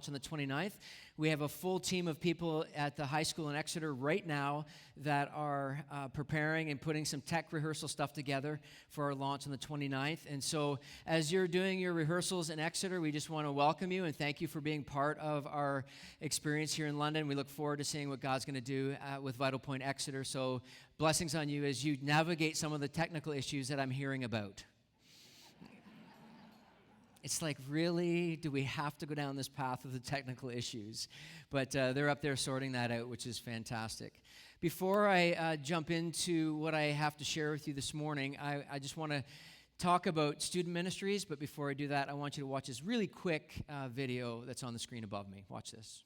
launch on the 29th. We have a full team of people at the high school in Exeter right now that are preparing and putting some tech rehearsal stuff together for our launch on the 29th. And so as you're doing your rehearsals in Exeter, we just want to welcome you and thank you for being part of our experience here in London. We look forward to seeing what God's going to do with Vital Point Exeter. So blessings on you as you navigate some of the technical issues that I'm hearing about. It's like, really, do we have to go down this path of the technical issues? But they're up there sorting that out, which is fantastic. Before I jump into what I have to share with you this morning, I just want to talk about student ministries. But before I do that, I want you to watch this really quick video that's on the screen above me. Watch this.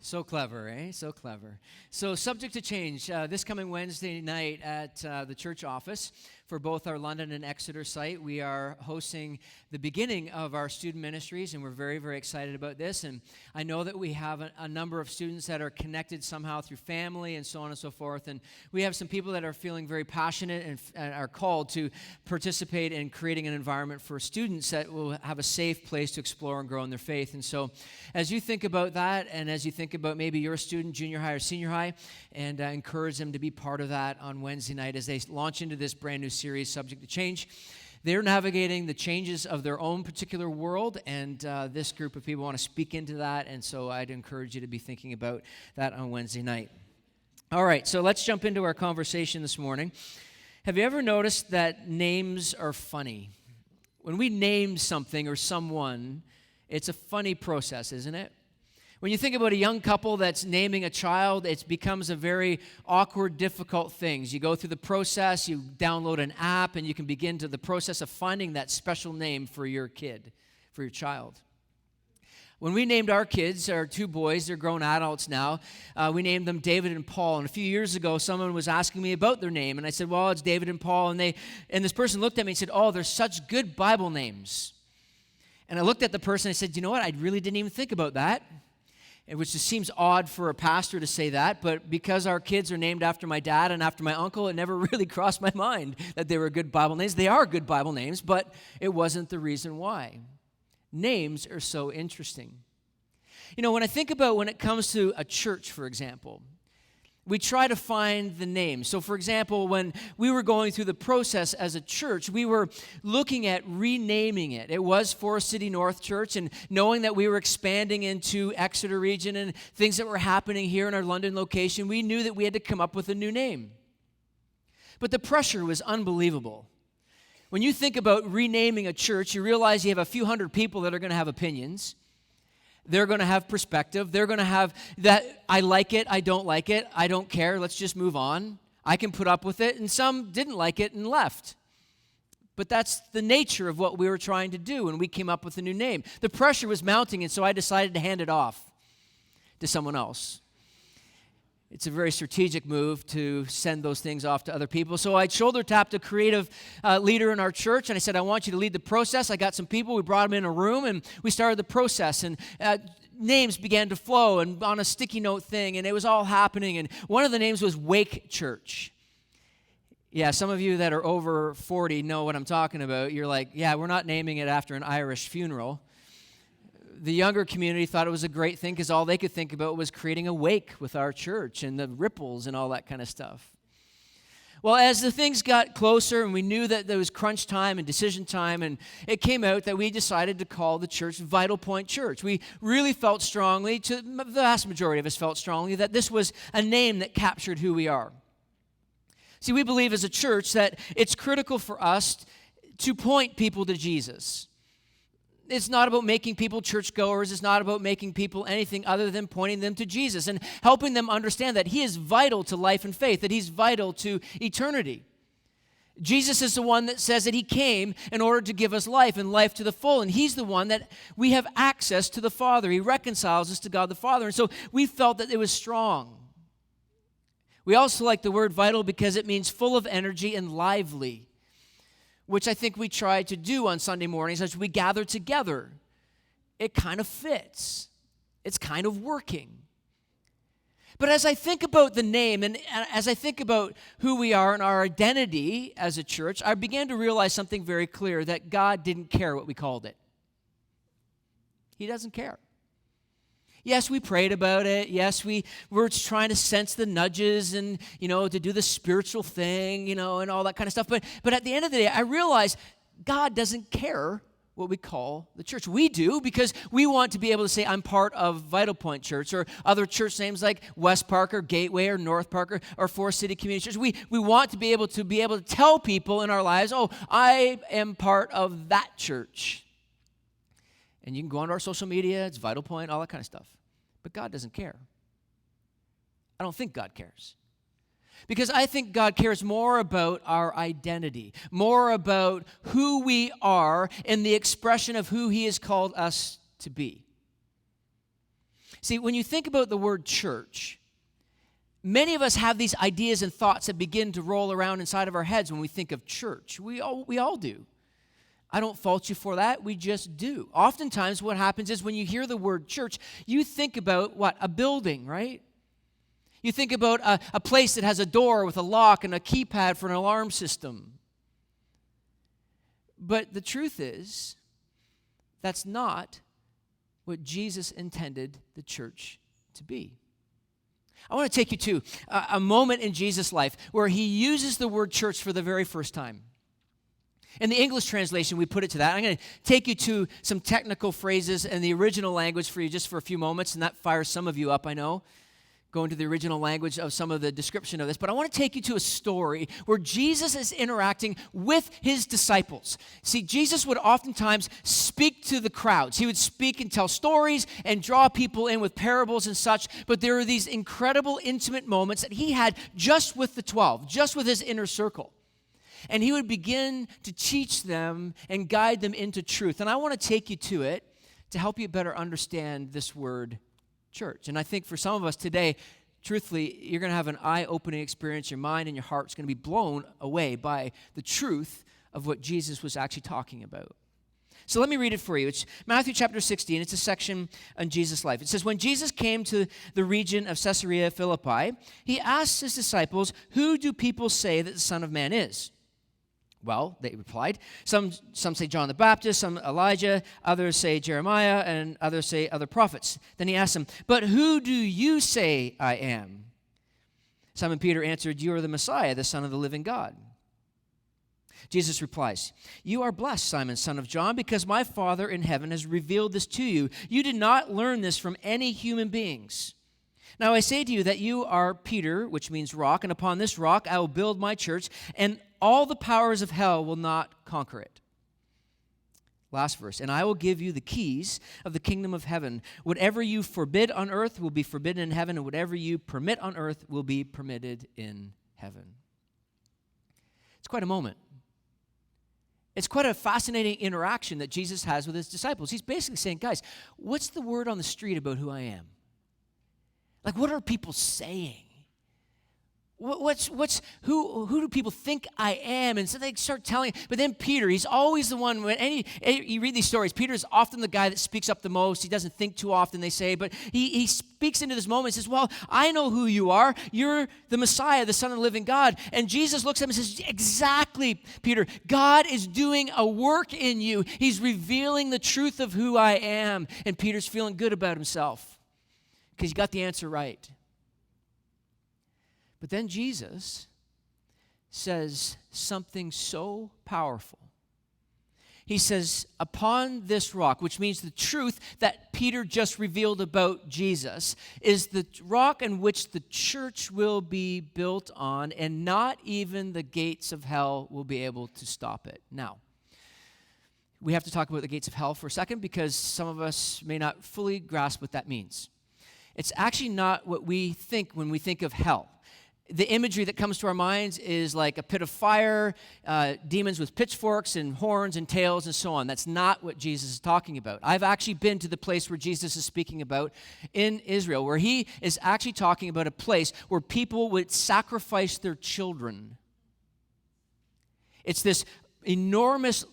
So clever, eh? So clever. So subject to change. This coming Wednesday night at the church office for both our London and Exeter site, we are hosting the beginning of our student ministries, and we're very, very excited about this. And I know that we have a number of students that are connected somehow through family and so on and so forth. And we have some people that are feeling very passionate and are called to participate in creating an environment for students that will have a safe place to explore and grow in their faith. And so as you think about that, and as you think about maybe you're a student, junior high or senior high, and encourage them to be part of that on Wednesday night as they launch into this brand new series, Subject to Change. They're navigating the changes of their own particular world, and this group of people want to speak into that, and so I'd encourage you to be thinking about that on Wednesday night. All right, so let's jump into our conversation this morning. Have you ever noticed that names are funny? When we name something or someone, it's a funny process, isn't it? When you think about a young couple that's naming a child, it becomes a very awkward, difficult thing. You go through the process, you download an app, and you can begin to the process of finding that special name for your kid, for your child. When we named our kids, our two boys, they're grown adults now, we named them David and Paul. And a few years ago, someone was asking me about their name, and I said, well, it's David and Paul. And this person looked at me and said, oh, they're such good Bible names. And I looked at the person and I said, you know what, I really didn't even think about that. Which just seems odd for a pastor to say that, but because our kids are named after my dad and after my uncle, it never really crossed my mind that they were good Bible names. They are good Bible names, but it wasn't the reason why. Names are so interesting. You know, when I think about when it comes to a church, for example, we try to find the name. So, for example, when we were going through the process as a church, we were looking at renaming it. It was Forest City North Church, and knowing that we were expanding into Exeter region and things that were happening here in our London location, we knew that we had to come up with a new name. But the pressure was unbelievable. When you think about renaming a church, you realize you have a few hundred people that are going to have opinions. They're going to have perspective. They're going to have that, I like it, I don't like it, I don't care, let's just move on. I can put up with it. And some didn't like it and left. But that's the nature of what we were trying to do when we came up with a new name. The pressure was mounting, and so I decided to hand it off to someone else. It's a very strategic move to send those things off to other people. So I shoulder tapped a creative leader in our church, and I said, I want you to lead the process. I got some people. We brought them in a room, and we started the process. And names began to flow and on a sticky note thing, and it was all happening. And one of the names was Wake Church. Yeah, some of you that are over 40 know what I'm talking about. You're like, yeah, we're not naming it after an Irish funeral. The younger community thought it was a great thing because all they could think about was creating a wake with our church and the ripples and all that kind of stuff. Well, as the things got closer and we knew that there was crunch time and decision time, and it came out that we decided to call the church Vital Point Church. We really felt strongly, the vast majority of us felt strongly, that this was a name that captured who we are. See, we believe as a church that it's critical for us to point people to Jesus. It's not about making people churchgoers. It's not about making people anything other than pointing them to Jesus and helping them understand that He is vital to life and faith, that He's vital to eternity. Jesus is the one that says that he came in order to give us life and life to the full. And he's the one that we have access to the Father. He reconciles us to God the Father. And so we felt that it was strong. We also like the word vital because it means full of energy and lively, which I think we try to do on Sunday mornings as we gather together. It kind of fits. It's kind of working. But as I think about the name and as I think about who we are and our identity as a church, I began to realize something very clear, that God didn't care what we called it. He doesn't care. Yes, we prayed about it. Yes, we were trying to sense the nudges and, to do the spiritual thing, and all that kind of stuff. But at the end of the day, I realized God doesn't care what we call the church. We do, because we want to be able to say, I'm part of Vital Point Church, or other church names like West Park or Gateway or North Park or Forest City Community Church. We want to be able to tell people in our lives, oh, I am part of that church. And you can go onto our social media, it's Vital Point, all that kind of stuff. But God doesn't care. I don't think God cares. Because I think God cares more about our identity, more about who we are and the expression of who he has called us to be. See, when you think about the word church, many of us have these ideas and thoughts that begin to roll around inside of our heads when we think of church. We all do. I don't fault you for that. We just do. Oftentimes what happens is when you hear the word church, you think about what? A building, right? You think about a place that has a door with a lock and a keypad for an alarm system. But the truth is, that's not what Jesus intended the church to be. I want to take you to a moment in Jesus' life where he uses the word church for the very first time. In the English translation, we put it to that. I'm going to take you to some technical phrases in the original language for you just for a few moments, and that fires some of you up, I know, going to the original language of some of the description of this. But I want to take you to a story where Jesus is interacting with his disciples. See, Jesus would oftentimes speak to the crowds. He would speak and tell stories and draw people in with parables and such. But there are these incredible intimate moments that he had just with the 12, just with his inner circle. And he would begin to teach them and guide them into truth. And I want to take you to it to help you better understand this word church. And I think for some of us today, truthfully, you're going to have an eye-opening experience. Your mind and your heart's going to be blown away by the truth of what Jesus was actually talking about. So let me read it for you. It's Matthew chapter 16. It's a section on Jesus' life. It says, when Jesus came to the region of Caesarea Philippi, he asked his disciples, who do people say that the Son of Man is? Well, they replied, some say John the Baptist, some Elijah, others say Jeremiah, and others say other prophets. Then he asked them, but who do you say I am? Simon Peter answered, you are the Messiah, the Son of the living God. Jesus replies, you are blessed, Simon, son of John, because my Father in heaven has revealed this to you. You did not learn this from any human beings. Now I say to you that you are Peter, which means rock, and upon this rock I will build my church, and all the powers of hell will not conquer it. Last verse. And I will give you the keys of the kingdom of heaven. Whatever you forbid on earth will be forbidden in heaven, and whatever you permit on earth will be permitted in heaven. It's quite a moment. It's quite a fascinating interaction that Jesus has with his disciples. He's basically saying, guys, what's the word on the street about who I am? Like, what are people saying? Who do people think I am? And so they start telling. But then Peter, he's always the one, you read these stories, Peter's often the guy that speaks up the most. He doesn't think too often, they say, but he speaks into this moment and says, well, I know who you are. You're the Messiah, the Son of the living God. And Jesus looks at him and says, exactly, Peter. God is doing a work in you. He's revealing the truth of who I am. And Peter's feeling good about himself because he got the answer right. But then Jesus says something so powerful. He says, upon this rock, which means the truth that Peter just revealed about Jesus, is the rock in which the church will be built on, and not even the gates of hell will be able to stop it. Now, we have to talk about the gates of hell for a second because some of us may not fully grasp what that means. It's actually not what we think when we think of hell. the imagery that comes to our minds is like a pit of fire, demons with pitchforks and horns and tails and so on. That's not what Jesus is talking about. I've actually been to the place where Jesus is speaking about in Israel, where he is actually talking about a place where people would sacrifice their children. It's this enormous,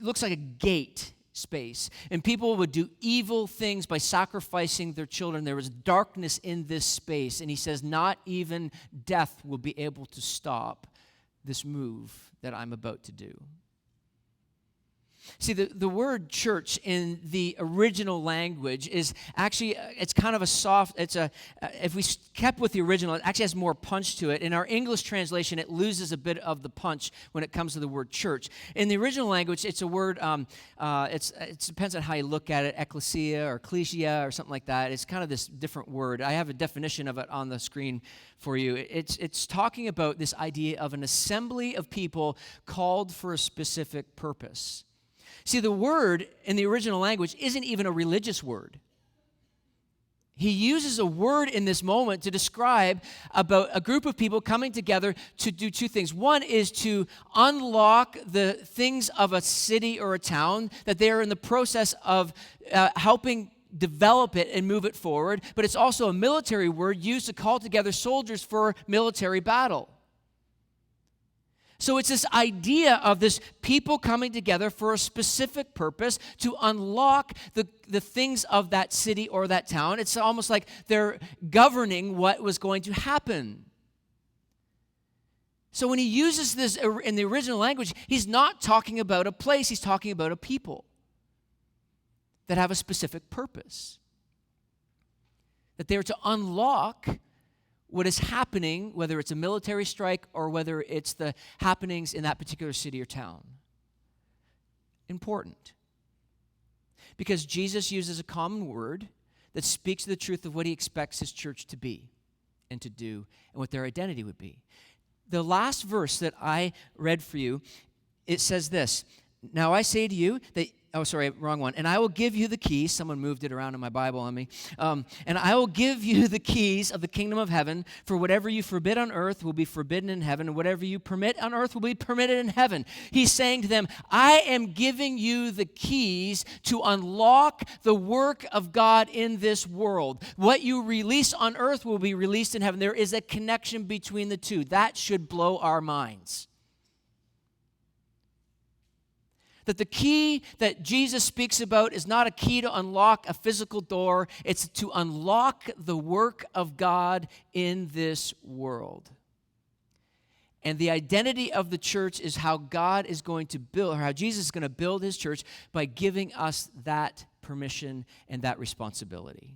looks like a gate space, and people would do evil things by sacrificing their children. There was darkness in this space, and he says not even death will be able to stop this move that I'm about to do. See, the word church in the original language is actually, it's kind of a soft, if we kept with the original, it actually has more punch to it. In our English translation, it loses a bit of the punch when it comes to the word church. In the original language, it's a word, it depends on how you look at it, ecclesia or ecclesia or something like that. It's kind of this different word. I have a definition of it on the screen for you. It's talking about this idea of an assembly of people called for a specific purpose. See, the word in the original language isn't even a religious word. He uses a word in this moment to describe about a group of people coming together to do two things. One is to unlock the things of a city or a town that they are in the process of helping develop it and move it forward. But it's also a military word used to call together soldiers for military battle. So it's this idea of this people coming together for a specific purpose to unlock the things of that city or that town. It's almost like they're governing what was going to happen. So when he uses this in the original language, he's not talking about a place, he's talking about a people that have a specific purpose. That they are to unlock what is happening, whether it's a military strike or whether it's the happenings in that particular city or town. Important. Because Jesus uses a common word that speaks to the truth of what he expects his church to be and to do and what their identity would be. The last verse that I read for you, it says this, "Now I say to you that," oh, sorry, wrong one. "And I will give you the keys." Someone moved it around in my Bible on me. "And I will give you the keys of the kingdom of heaven. For whatever you forbid on earth will be forbidden in heaven, and whatever you permit on earth will be permitted in heaven." He's saying to them, I am giving you the keys to unlock the work of God in this world. What you release on earth will be released in heaven. There is a connection between the two. That should blow our minds. That the key that Jesus speaks about is not a key to unlock a physical door. It's to unlock the work of God in this world. And the identity of the church is how God is going to build, or how Jesus is going to build his church by giving us that permission and that responsibility.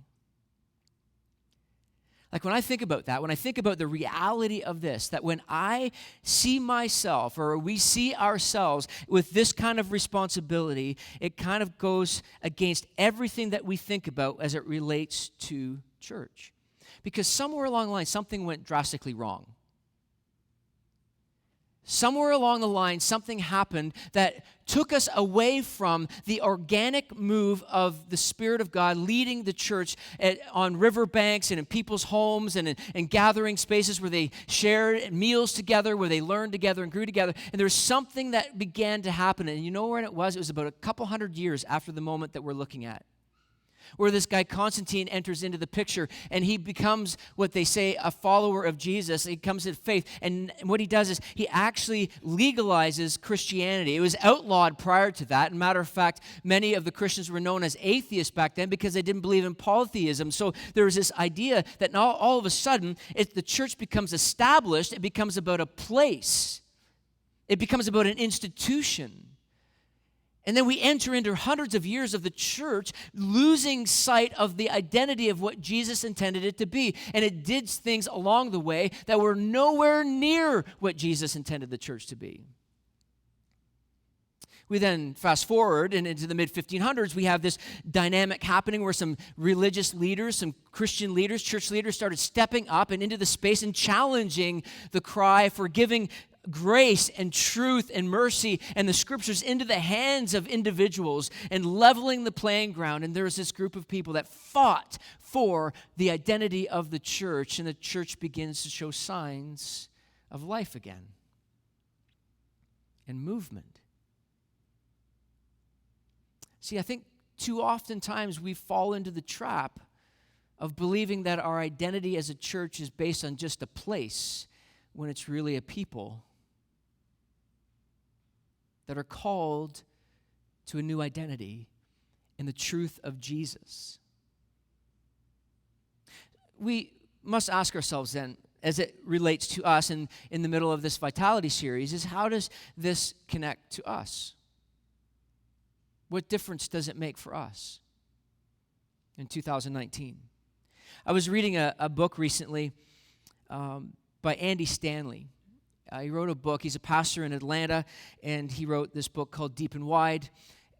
Like when I think about that, when I think about the reality of this, that when I see myself or we see ourselves with this kind of responsibility, it kind of goes against everything that we think about as it relates to church. Because somewhere along the line, something went drastically wrong. Somewhere along the line, something happened that took us away from the organic move of the Spirit of God leading the church on riverbanks and in people's homes and in gathering spaces where they shared meals together, where they learned together and grew together. And there was something that began to happen. And you know when it was? It was about a couple hundred years after the moment that we're looking at, where this guy Constantine enters into the picture and he becomes what they say a follower of Jesus. He comes to faith, and what he does is he actually legalizes Christianity. It was outlawed prior to that. As a matter of fact, many of the Christians were known as atheists back then because they didn't believe in polytheism. So there was this idea that now all of a sudden the church becomes established. It becomes about a place. It becomes about an institution. And then we enter into hundreds of years of the church losing sight of the identity of what Jesus intended it to be. And it did things along the way that were nowhere near what Jesus intended the church to be. We then fast forward and into the mid-1500s, we have this dynamic happening where some religious leaders, some Christian leaders, church leaders started stepping up and into the space and challenging the cry for giving grace and truth and mercy and the scriptures into the hands of individuals and leveling the playing ground. And there was this group of people that fought for the identity of the church, and the church begins to show signs of life again and movement. See, I think too often times we fall into the trap of believing that our identity as a church is based on just a place when it's really a people that are called to a new identity in the truth of Jesus. We must ask ourselves then, as it relates to us and in the middle of this Vitality series, is how does this connect to us? What difference does it make for us in 2019? I was reading a book recently by Andy Stanley. He wrote a book. He's a pastor in Atlanta, and he wrote this book called Deep and Wide.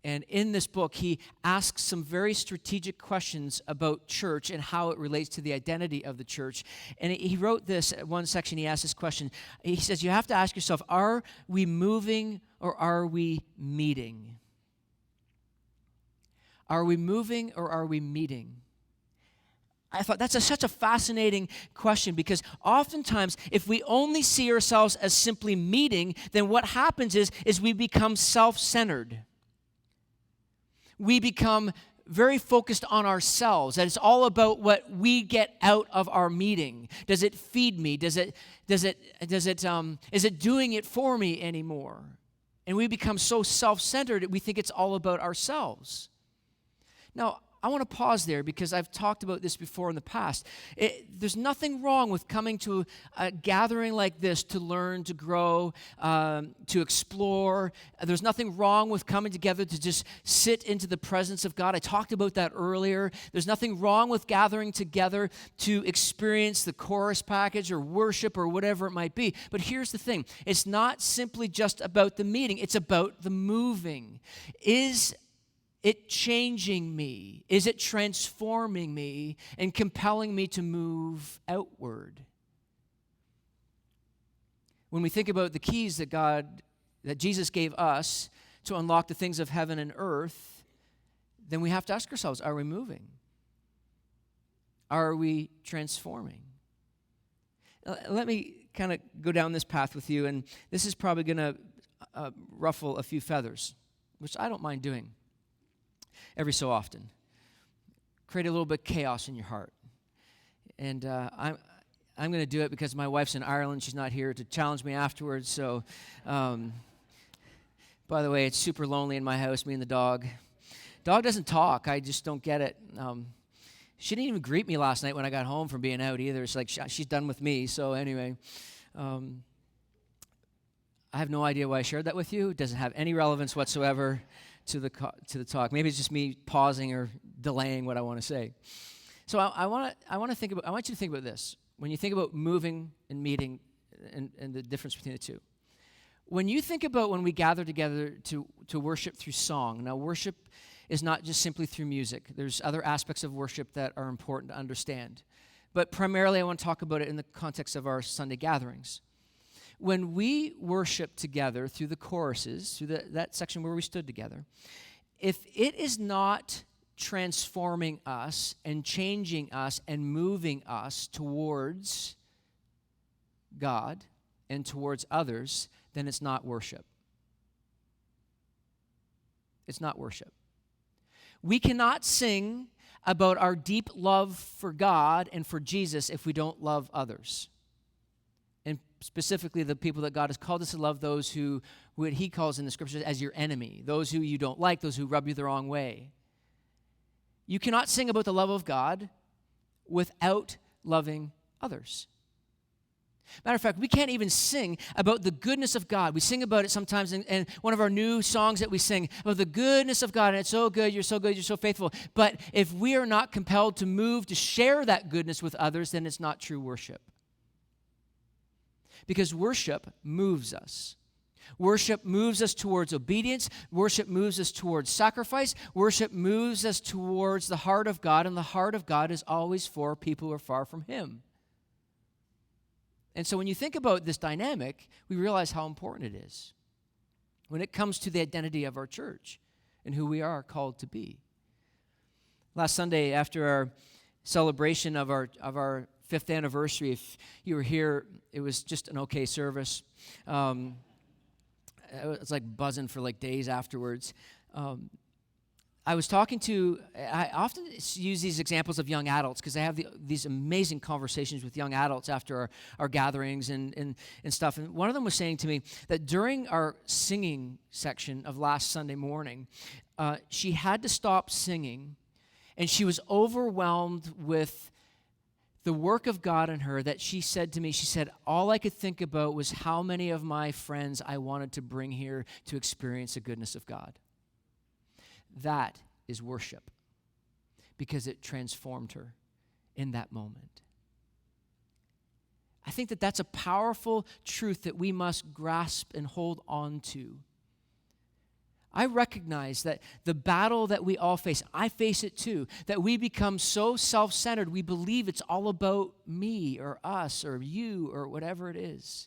And in this book, he asks some very strategic questions about church and how it relates to the identity of the church. And he wrote this, one section, he asked this question. He says, you have to ask yourself, are we moving or are we meeting? Are we moving or are we meeting? I thought that's such a fascinating question, because oftentimes if we only see ourselves as simply meeting, then what happens is we become self-centered. We become very focused on ourselves, that it's all about what we get out of our meeting. Does it feed me? Is it doing it for me anymore? And we become so self-centered that we think it's all about ourselves. Now, I want to pause there because I've talked about this before in the past. There's nothing wrong with coming to a gathering like this to learn, to grow, to explore. There's nothing wrong with coming together to just sit into the presence of God. I talked about that earlier. There's nothing wrong with gathering together to experience the chorus package or worship or whatever it might be. But here's the thing. It's not simply just about the meeting. It's about the moving. Is it changing me? Is it transforming me and compelling me to move outward? When we think about the keys that Jesus gave us to unlock the things of heaven and earth, then we have to ask ourselves, are we moving? Are we transforming? Let me kind of go down this path with you, and this is probably going to ruffle a few feathers, which I don't mind doing every so often. Create a little bit of chaos in your heart. And I'm going to do it because my wife's in Ireland. She's not here to challenge me afterwards. So, by the way, it's super lonely in my house, me and the dog. Dog doesn't talk. I just don't get it. She didn't even greet me last night when I got home from being out either. It's like she's done with me. So anyway, I have no idea why I shared that with you. It doesn't have any relevance whatsoever to the talk. Maybe it's just me pausing or delaying what I want to say. So I want you to think about this. When you think about moving and meeting and the difference between the two. When you think about when we gather together to worship through song. Now, worship is not just simply through music. There's other aspects of worship that are important to understand. But primarily I want to talk about it in the context of our Sunday gatherings. When we worship together through the choruses, through that section where we stood together, if it is not transforming us and changing us and moving us towards God and towards others, then it's not worship. It's not worship. We cannot sing about our deep love for God and for Jesus if we don't love others. And specifically the people that God has called us to love, those who what he calls in the scriptures as your enemy, those who you don't like, those who rub you the wrong way. You cannot sing about the love of God without loving others. Matter of fact, we can't even sing about the goodness of God. We sing about it sometimes in one of our new songs that we sing about the goodness of God, and it's so good, you're so faithful. But if we are not compelled to move to share that goodness with others, then it's not true worship. Because worship moves us. Worship moves us towards obedience. Worship moves us towards sacrifice. Worship moves us towards the heart of God, and the heart of God is always for people who are far from him. And so when you think about this dynamic, we realize how important it is when it comes to the identity of our church and who we are called to be. Last Sunday, after our celebration of our 5th anniversary, if you were here, it was just an okay service. It's like buzzing for like days afterwards. I often use these examples of young adults because I have these amazing conversations with young adults after our gatherings and stuff. And one of them was saying to me that during our singing section of last Sunday morning, she had to stop singing, and she was overwhelmed with the work of God in her that she said to me, she said, all I could think about was how many of my friends I wanted to bring here to experience the goodness of God. That is worship because it transformed her in that moment. I think that that's a powerful truth that we must grasp and hold on to. I recognize that the battle that we all face, I face it too, that we become so self-centered, we believe it's all about me or us or you or whatever it is.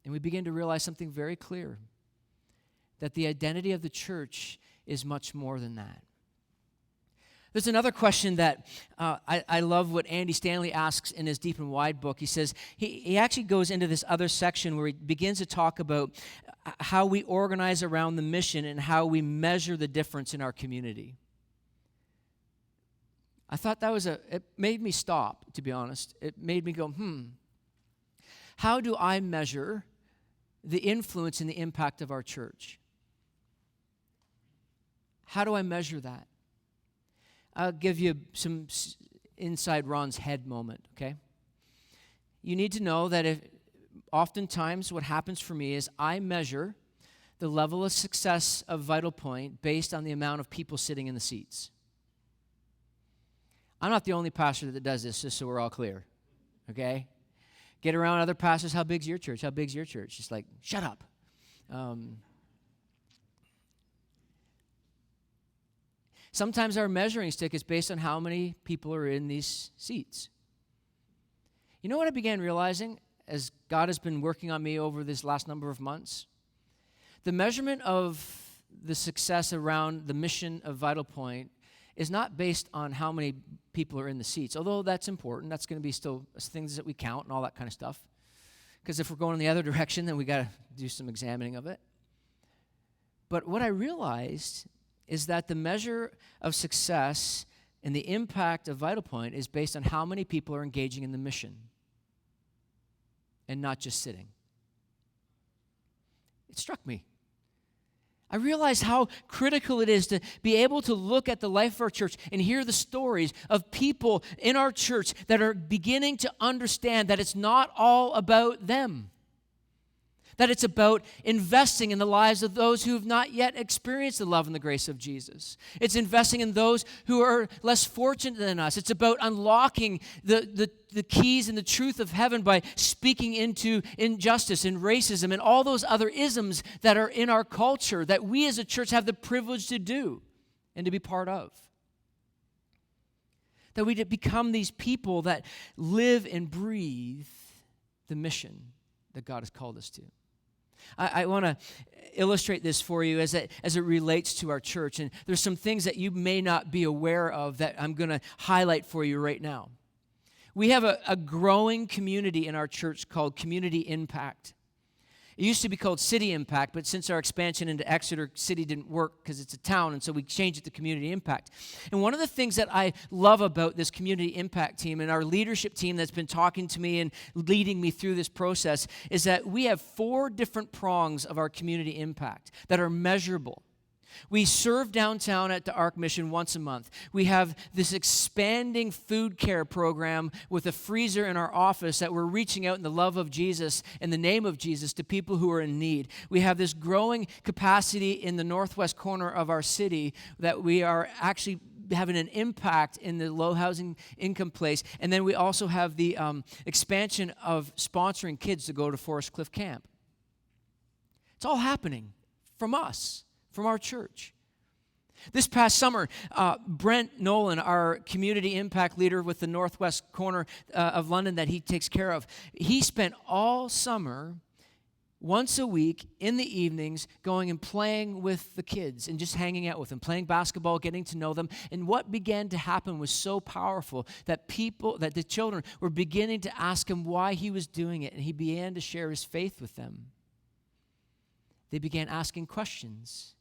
And we begin to realize something very clear, that the identity of the church is much more than that. There's another question that I love what Andy Stanley asks in his Deep and Wide book. He says, he actually goes into this other section where he begins to talk about how we organize around the mission and how we measure the difference in our community. I thought it made me stop, to be honest. It made me go, how do I measure the influence and the impact of our church? How do I measure that? I'll give you some inside Ron's head moment, okay? You need to know that oftentimes what happens for me is I measure the level of success of Vital Point based on the amount of people sitting in the seats. I'm not the only pastor that does this, just so we're all clear, okay? Get around other pastors, how big's your church? How big's your church? Just like, shut up. Sometimes our measuring stick is based on how many people are in these seats. You know what I began realizing as God has been working on me over this last number of months? The measurement of the success around the mission of Vital Point is not based on how many people are in the seats, although that's important. That's going to be still things that we count and all that kind of stuff. Because if we're going in the other direction, then we got to do some examining of it. But what I realized is that the measure of success and the impact of Vital Point is based on how many people are engaging in the mission and not just sitting. It struck me. I realized how critical it is to be able to look at the life of our church and hear the stories of people in our church that are beginning to understand that it's not all about them. That it's about investing in the lives of those who have not yet experienced the love and the grace of Jesus. It's investing in those who are less fortunate than us. It's about unlocking the keys and the truth of heaven by speaking into injustice and racism and all those other isms that are in our culture that we as a church have the privilege to do and to be part of. That we become these people that live and breathe the mission that God has called us to. I want to illustrate this for you as it relates to our church. And there's some things that you may not be aware of that I'm going to highlight for you right now. We have a growing community in our church called Community Impact. It used to be called City Impact, but since our expansion into Exeter, City didn't work because it's a town, and so we changed it to Community Impact. And one of the things that I love about this Community Impact team and our leadership team that's been talking to me and leading me through this process is that we have 4 different prongs of our Community Impact that are measurable. We serve downtown at the Ark Mission once a month. We have this expanding food care program with a freezer in our office that we're reaching out in the love of Jesus, in the name of Jesus, to people who are in need. We have this growing capacity in the northwest corner of our city that we are actually having an impact in the low housing income place. And then we also have the expansion of sponsoring kids to go to Forest Cliff Camp. It's all happening from us. From our church. This past summer, Brent Nolan, our community impact leader with the northwest corner of London that he takes care of, he spent all summer, once a week in the evenings, going and playing with the kids and just hanging out with them, playing basketball, getting to know them. And what began to happen was so powerful that the children were beginning to ask him why he was doing it, and he began to share his faith with them. They began asking questions.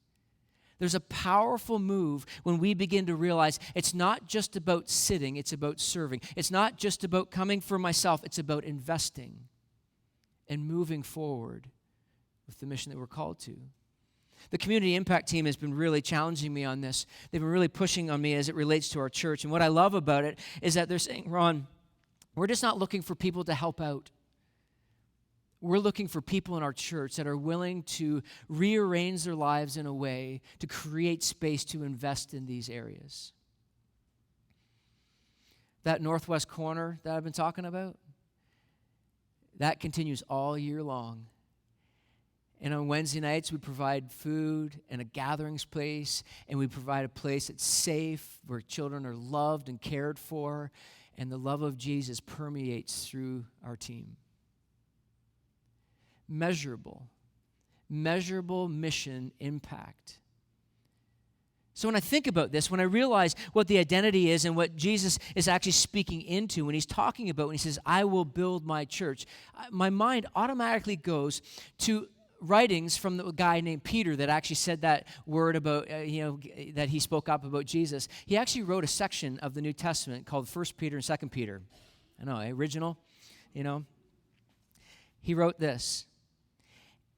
There's a powerful move when we begin to realize it's not just about sitting, it's about serving. It's not just about coming for myself, it's about investing and moving forward with the mission that we're called to. The community impact team has been really challenging me on this. They've been really pushing on me as it relates to our church. And what I love about it is that they're saying, Ron, we're just not looking for people to help out. We're looking for people in our church that are willing to rearrange their lives in a way to create space to invest in these areas. That northwest corner that I've been talking about, that continues all year long. And on Wednesday nights, we provide food and a gathering place, and we provide a place that's safe, where children are loved and cared for, and the love of Jesus permeates through our team. Measurable mission impact. So when I think about this, when I realize what the identity is and what Jesus is actually speaking into when he's talking about, when he says, I will build my church, my mind automatically goes to writings from the guy named Peter that actually said that word about, that he spoke up about Jesus. He actually wrote a section of the New Testament called 1 Peter and 2 Peter. I know, original, He wrote this.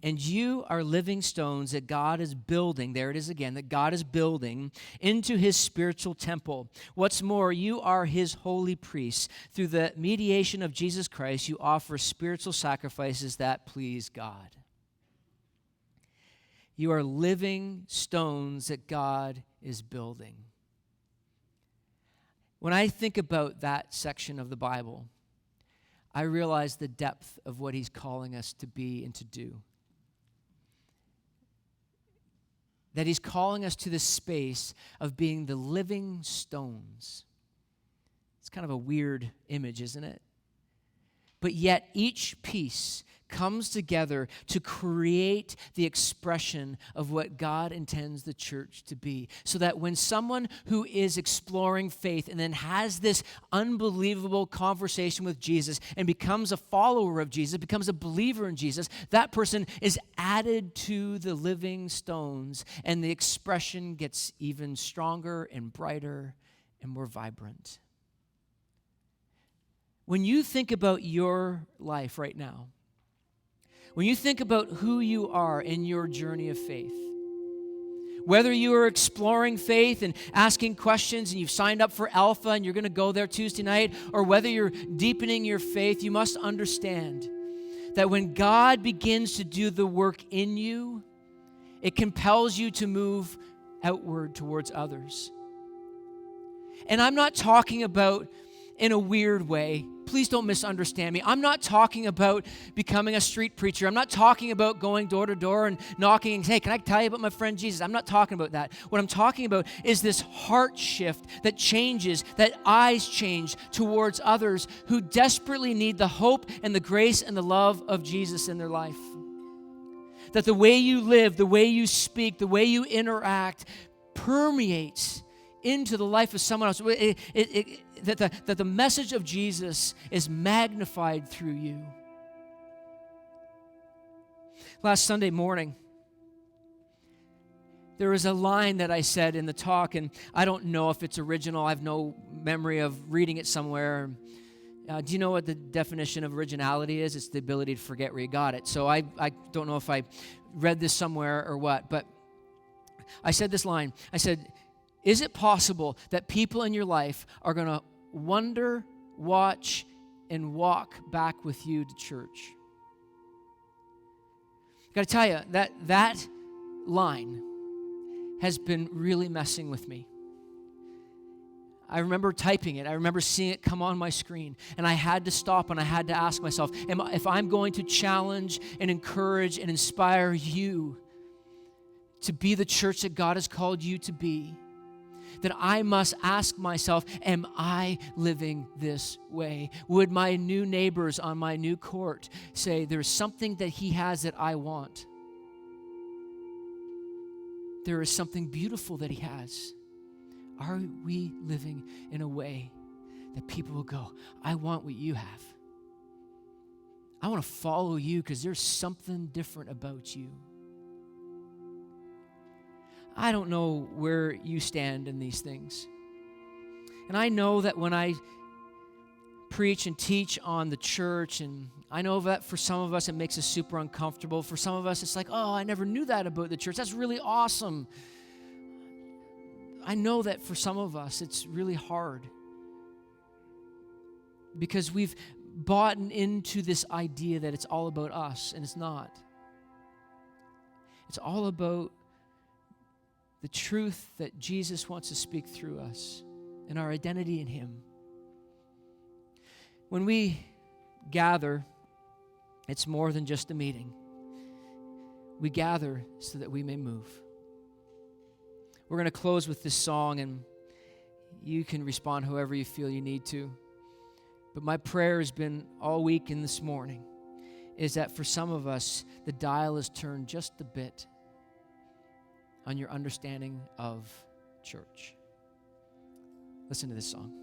And you are living stones that God is building, there it is again, that God is building into his spiritual temple. What's more, you are his holy priests. Through the mediation of Jesus Christ, you offer spiritual sacrifices that please God. You are living stones that God is building. When I think about that section of the Bible, I realize the depth of what he's calling us to be and to do. That he's calling us to this space of being the living stones. It's kind of a weird image, isn't it? But yet each piece comes together to create the expression of what God intends the church to be. So that when someone who is exploring faith and then has this unbelievable conversation with Jesus and becomes a follower of Jesus, becomes a believer in Jesus, that person is added to the living stones, and the expression gets even stronger and brighter and more vibrant. When you think about your life right now, when you think about who you are in your journey of faith, whether you are exploring faith and asking questions and you've signed up for Alpha and you're going to go there Tuesday night, or whether you're deepening your faith, you must understand that when God begins to do the work in you, it compels you to move outward towards others. And I'm not talking about in a weird way. Please don't misunderstand me. I'm not talking about becoming a street preacher. I'm not talking about going door to door and knocking and saying, hey, can I tell you about my friend Jesus? I'm not talking about that. What I'm talking about is this heart shift that changes, that eyes change towards others who desperately need the hope and the grace and the love of Jesus in their life. That the way you live, the way you speak, the way you interact permeates into the life of someone else. That the message of Jesus is magnified through you. Last Sunday morning, there was a line that I said in the talk, and I don't know if it's original. I have no memory of reading it somewhere. Do you know what the definition of originality is? It's the ability to forget where you got it. So I don't know if I read this somewhere or what, but I said this line. I said, is it possible that people in your life are going to wonder, watch, and walk back with you to church? I've got to tell you, that line has been really messing with me. I remember typing it. I remember seeing it come on my screen. And I had to stop and I had to ask myself, if I'm going to challenge and encourage and inspire you to be the church that God has called you to be, then I must ask myself, am I living this way? Would my new neighbors on my new court say, there's something that he has that I want? There is something beautiful that he has. Are we living in a way that people will go, I want what you have. I want to follow you because there's something different about you. I don't know where you stand in these things. And I know that when I preach and teach on the church, and I know that for some of us it makes us super uncomfortable. For some of us it's like, oh, I never knew that about the church. That's really awesome. I know that for some of us it's really hard because we've bought into this idea that it's all about us, and it's not. It's all about the truth that Jesus wants to speak through us and our identity in him. When we gather, it's more than just a meeting. We gather so that we may move. We're going to close with this song, and you can respond however you feel you need to. But my prayer has been all week and this morning is that for some of us, the dial is turned just a bit on your understanding of church. Listen to this song.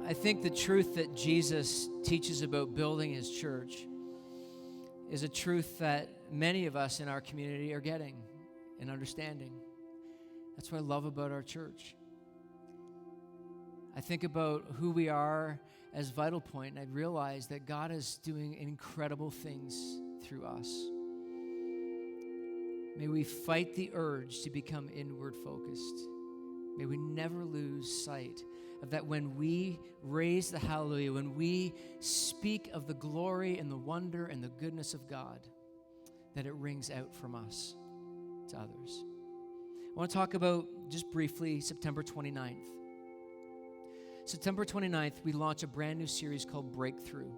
I think the truth that Jesus teaches about building his church is a truth that many of us in our community are getting and understanding. That's what I love about our church. I think about who we are as Vital Point, and I realize that God is doing incredible things through us. May we fight the urge to become inward focused. May we never lose sight of that when we raise the hallelujah, when we speak of the glory and the wonder and the goodness of God, that it rings out from us to others. I want to talk about, just briefly, September 29th. September 29th, we launch a brand new series called Breakthrough.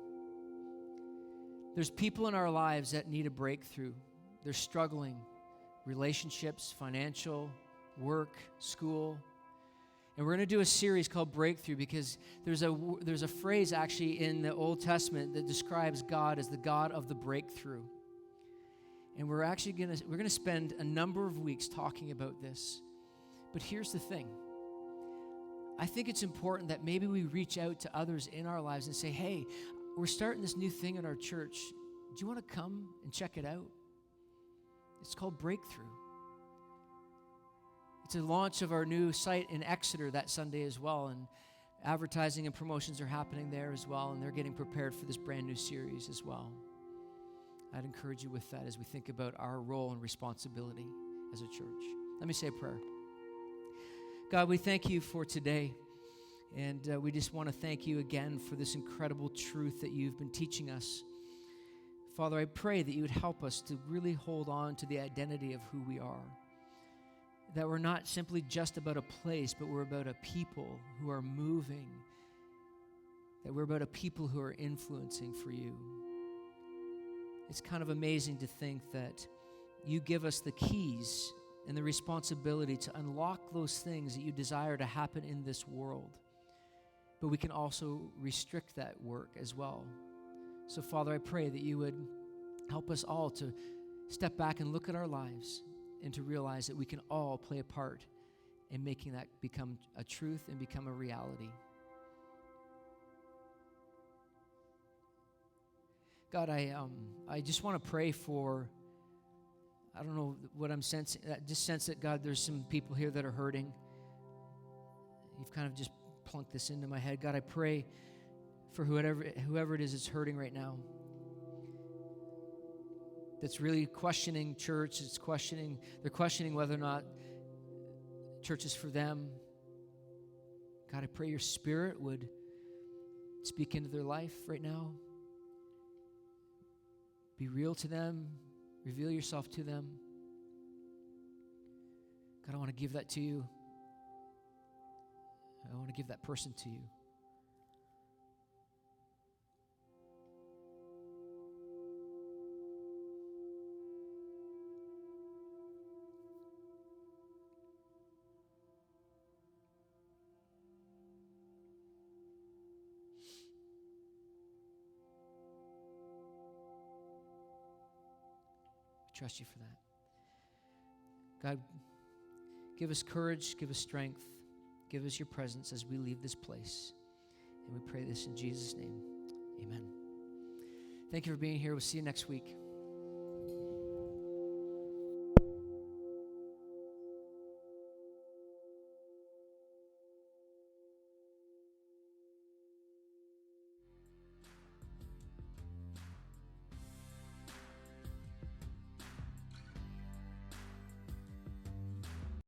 There's people in our lives that need a breakthrough. They're struggling, relationships, financial, work, school. And we're going to do a series called Breakthrough because there's a phrase actually in the Old Testament that describes God as the God of the breakthrough. And we're going to spend a number of weeks talking about this. But here's the thing. I think it's important that maybe we reach out to others in our lives and say, hey, we're starting this new thing in our church. Do you want to come and check it out? It's called Breakthrough. It's a launch of our new site in Exeter that Sunday as well, and advertising and promotions are happening there as well, and they're getting prepared for this brand new series as well. I'd encourage you with that as we think about our role and responsibility as a church. Let me say a prayer. God, we thank you for today, and we just want to thank you again for this incredible truth that you've been teaching us. Father, I pray that you would help us to really hold on to the identity of who we are, that we're not simply just about a place, but we're about a people who are moving, that we're about a people who are influencing for you. It's kind of amazing to think that you give us the keys and the responsibility to unlock those things that you desire to happen in this world. But we can also restrict that work as well. So, Father, I pray that you would help us all to step back and look at our lives and to realize that we can all play a part in making that become a truth and become a reality. God, I just want to pray for, I don't know what I'm sensing, I just sense that, God, there's some people here that are hurting. You've kind of just plunked this into my head. God, I pray for whoever it is that's hurting right now, that's really questioning church, they're questioning whether or not church is for them. God, I pray your Spirit would speak into their life right now. Be real to them. Reveal yourself to them. God, I want to give that to you. I want to give that person to you. Trust you for that. God, give us courage, give us strength, give us your presence as we leave this place. And we pray this in Jesus' name. Amen. Thank you for being here. We'll see you next week.